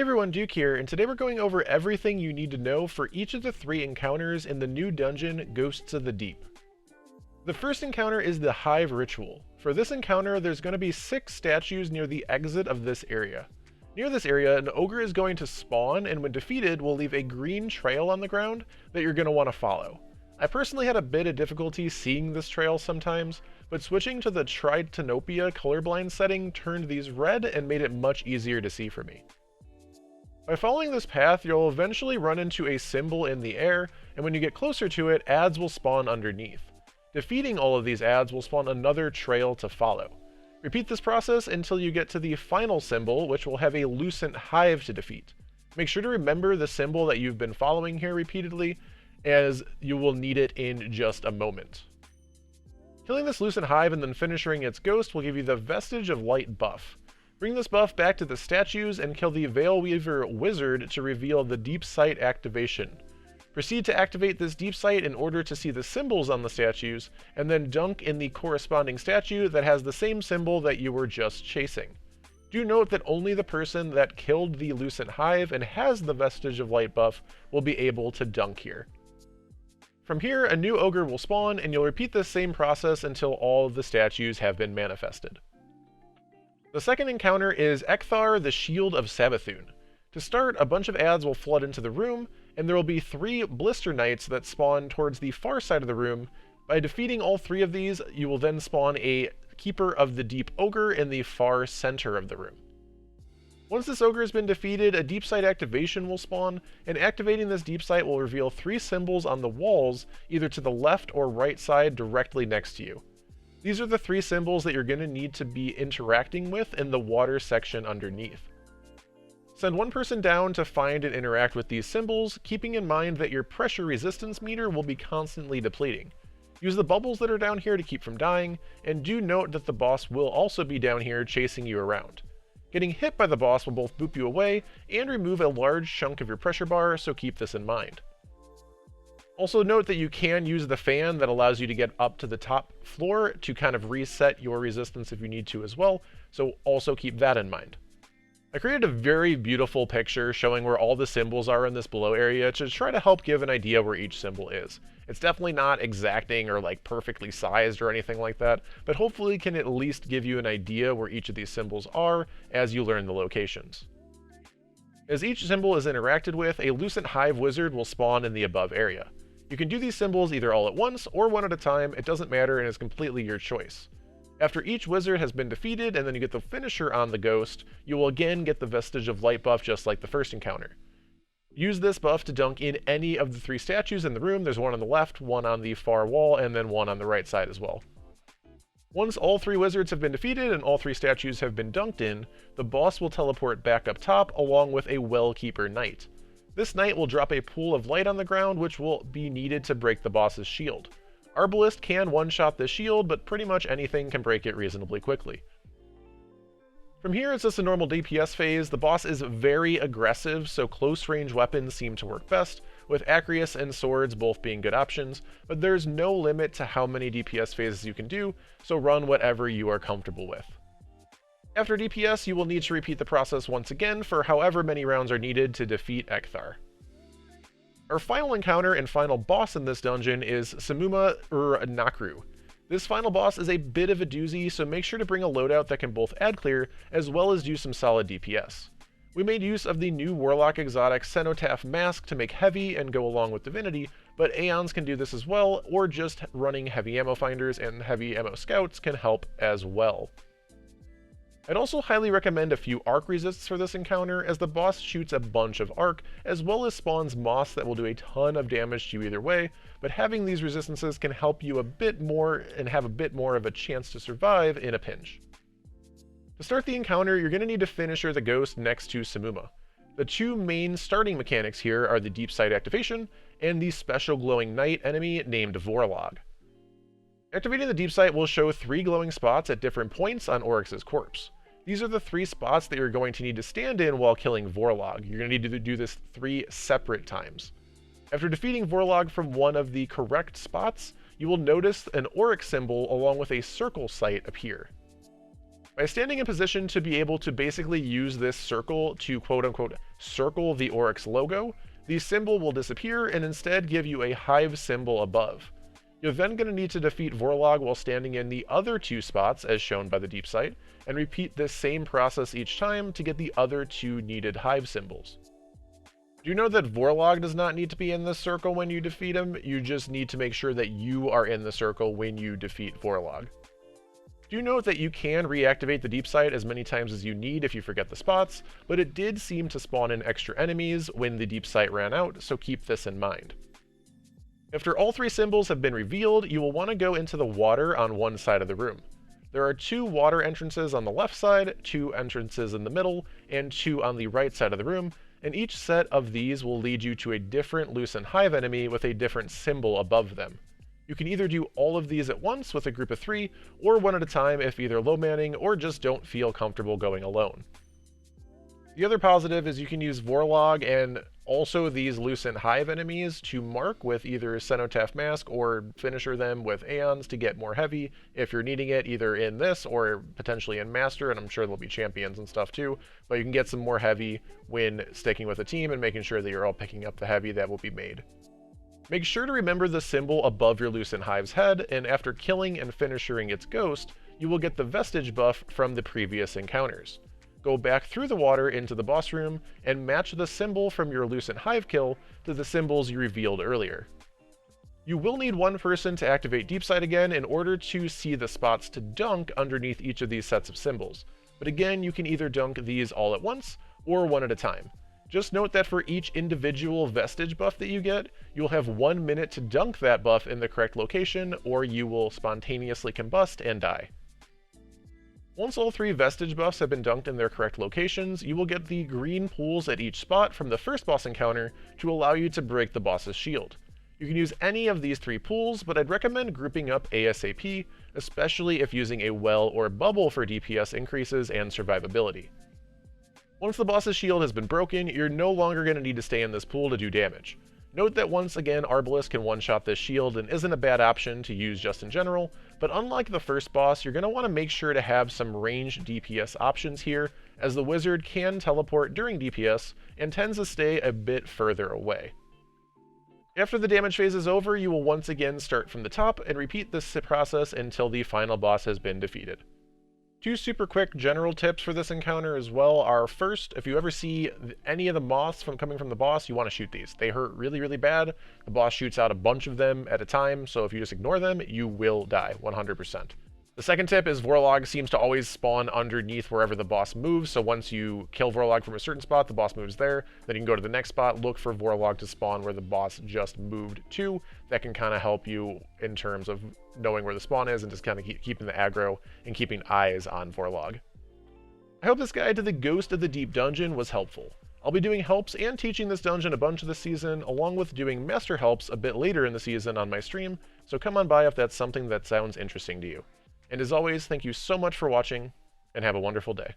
Hey everyone, Duke here, and today we're going over everything you need to know for each of the 3 encounters in the new dungeon, Ghosts of the Deep. The first encounter is the Hive Ritual. For this encounter, there's going to be 6 statues near the exit of this area. Near this area, an ogre is going to spawn, and when defeated, will leave a green trail on the ground that you're going to want to follow. I personally had a bit of difficulty seeing this trail sometimes, but switching to the Tritanopia colorblind setting turned these red and made it much easier to see for me. By following this path, you'll eventually run into a symbol in the air, and when you get closer to it, adds will spawn underneath. Defeating all of these adds will spawn another trail to follow. Repeat this process until you get to the final symbol, which will have a lucent hive to defeat. Make sure to remember the symbol that you've been following here repeatedly, as you will need it in just a moment. Killing this lucent hive and then finishing its ghost will give you the Vestige of Light buff. Bring this buff back to the statues and kill the Veil Weaver wizard to reveal the Deep Sight activation. Proceed to activate this Deep Sight in order to see the symbols on the statues, and then dunk in the corresponding statue that has the same symbol that you were just chasing. Do note that only the person that killed the Lucent Hive and has the Vestige of Light buff will be able to dunk here. From here, a new ogre will spawn, and you'll repeat this same process until all of the statues have been manifested. The second encounter is Ecthar, the Shield of Savathun. To start, a bunch of adds will flood into the room, and there will be 3 Blister Knights that spawn towards the far side of the room. By defeating all 3 of these, you will then spawn a Keeper of the Deep Ogre in the far center of the room. Once this ogre has been defeated, a Deep Sight activation will spawn, and activating this Deep Sight will reveal 3 symbols on the walls, either to the left or right side directly next to you. These are the 3 symbols that you're going to need to be interacting with in the water section underneath. Send one person down to find and interact with these symbols, keeping in mind that your pressure resistance meter will be constantly depleting. Use the bubbles that are down here to keep from dying, and do note that the boss will also be down here chasing you around. Getting hit by the boss will both boop you away and remove a large chunk of your pressure bar, so keep this in mind. Also note that you can use the fan that allows you to get up to the top floor to kind of reset your resistance if you need to as well, so also keep that in mind. I created a very beautiful picture showing where all the symbols are in this below area to try to help give an idea where each symbol is. It's definitely not exacting or like perfectly sized or anything like that, but hopefully can at least give you an idea where each of these symbols are as you learn the locations. As each symbol is interacted with, a Lucent Hive wizard will spawn in the above area. You can do these symbols either all at once or one at a time, it doesn't matter and is completely your choice. After each wizard has been defeated and then you get the finisher on the ghost, you will again get the Vestige of Light buff just like the first encounter. Use this buff to dunk in any of the 3 statues in the room. There's one on the left, one on the far wall, and then one on the right side as well. Once all 3 wizards have been defeated and all 3 statues have been dunked in, the boss will teleport back up top along with a Wellkeeper Knight. This knight will drop a pool of light on the ground, which will be needed to break the boss's shield. Arbalist can one-shot the shield, but pretty much anything can break it reasonably quickly. From here, it's just a normal DPS phase. The boss is very aggressive, so close-range weapons seem to work best, with Acreus and swords both being good options, but there's no limit to how many DPS phases you can do, so run whatever you are comfortable with. After DPS, you will need to repeat the process once again for however many rounds are needed to defeat Ecthar. Our final encounter and final boss in this dungeon is Simmumah ur-Nokru. This final boss is a bit of a doozy, so make sure to bring a loadout that can both add clear as well as do some solid DPS. We made use of the new Warlock exotic Cenotaph mask to make heavy and go along with Divinity, but Aeons can do this as well, or just running heavy ammo finders and heavy ammo scouts can help as well. I'd also highly recommend a few arc resists for this encounter, as the boss shoots a bunch of arc, as well as spawns moss that will do a ton of damage to you either way, but having these resistances can help you a bit more and have a bit more of a chance to survive in a pinch. To start the encounter, you're going to need to finisher the ghost next to Simmumah. The 2 main starting mechanics here are the Deep Sight activation and the special glowing knight enemy named Vorlog. Activating the Deep Sight will show 3 glowing spots at different points on Oryx's corpse. These are the 3 spots that you're going to need to stand in while killing Vorlog. You're going to need to do this 3 separate times. After defeating Vorlog from one of the correct spots, you will notice an Oryx symbol along with a circle sight appear. By standing in position to be able to basically use this circle to quote-unquote circle the Oryx logo, the symbol will disappear and instead give you a hive symbol above. You're then going to need to defeat Vorlog while standing in the other two spots as shown by the deep sight, and repeat this same process each time to get the other two needed hive symbols. Do know that Vorlog does not need to be in this circle when you defeat him, you just need to make sure that you are in the circle when you defeat Vorlog. Do note that you can reactivate the deep sight as many times as you need if you forget the spots, but it did seem to spawn in extra enemies when the deep sight ran out, so keep this in mind. After all three symbols have been revealed, you will want to go into the water on one side of the room. There are 2 water entrances on the left side, 2 entrances in the middle, and 2 on the right side of the room, and each set of these will lead you to a different Lucent Hive enemy with a different symbol above them. You can either do all of these at once with a group of 3, or one at a time if either low manning or just don't feel comfortable going alone. The other positive is you can use Vorlog and also these Lucent Hive enemies to mark with either Cenotaph Mask or finisher them with Aeons to get more heavy if you're needing it either in this or potentially in Master, and I'm sure there'll be champions and stuff too, but you can get some more heavy when sticking with a team and making sure that you're all picking up the heavy that will be made. Make sure to remember the symbol above your Lucent Hive's head, and after killing and finishing its ghost, you will get the Vestige buff from the previous encounters. Go back through the water into the boss room, and match the symbol from your Lucent Hive kill to the symbols you revealed earlier. You will need one person to activate Deep Sight again in order to see the spots to dunk underneath each of these sets of symbols, but again you can either dunk these all at once, or one at a time. Just note that for each individual Vestige buff that you get, you'll have 1 minute to dunk that buff in the correct location, or you will spontaneously combust and die. Once all 3 Vestige buffs have been dunked in their correct locations, you will get the green pools at each spot from the first boss encounter to allow you to break the boss's shield. You can use any of these 3 pools, but I'd recommend grouping up ASAP, especially if using a well or bubble for DPS increases and survivability. Once the boss's shield has been broken, you're no longer going to need to stay in this pool to do damage. Note that once again, Arbalest can one-shot this shield and isn't a bad option to use just in general, but unlike the first boss, you're going to want to make sure to have some ranged DPS options here, as the wizard can teleport during DPS and tends to stay a bit further away. After the damage phase is over, you will once again start from the top and repeat this process until the final boss has been defeated. 2 super quick general tips for this encounter as well are, first, if you ever see any of the moths coming from the boss, you want to shoot these. They hurt really, really bad. The boss shoots out a bunch of them at a time, so if you just ignore them, you will die, 100%. The second tip is Vorlog seems to always spawn underneath wherever the boss moves, so once you kill Vorlog from a certain spot, the boss moves there, then you can go to the next spot, look for Vorlog to spawn where the boss just moved to. That can kind of help you in terms of knowing where the spawn is and just kind of keeping the aggro and keeping eyes on Vorlog. I hope this guide to the Ghost of the Deep dungeon was helpful. I'll be doing helps and teaching this dungeon a bunch this season, along with doing master helps a bit later in the season on my stream, so come on by if that's something that sounds interesting to you. And as always, thank you so much for watching, and have a wonderful day.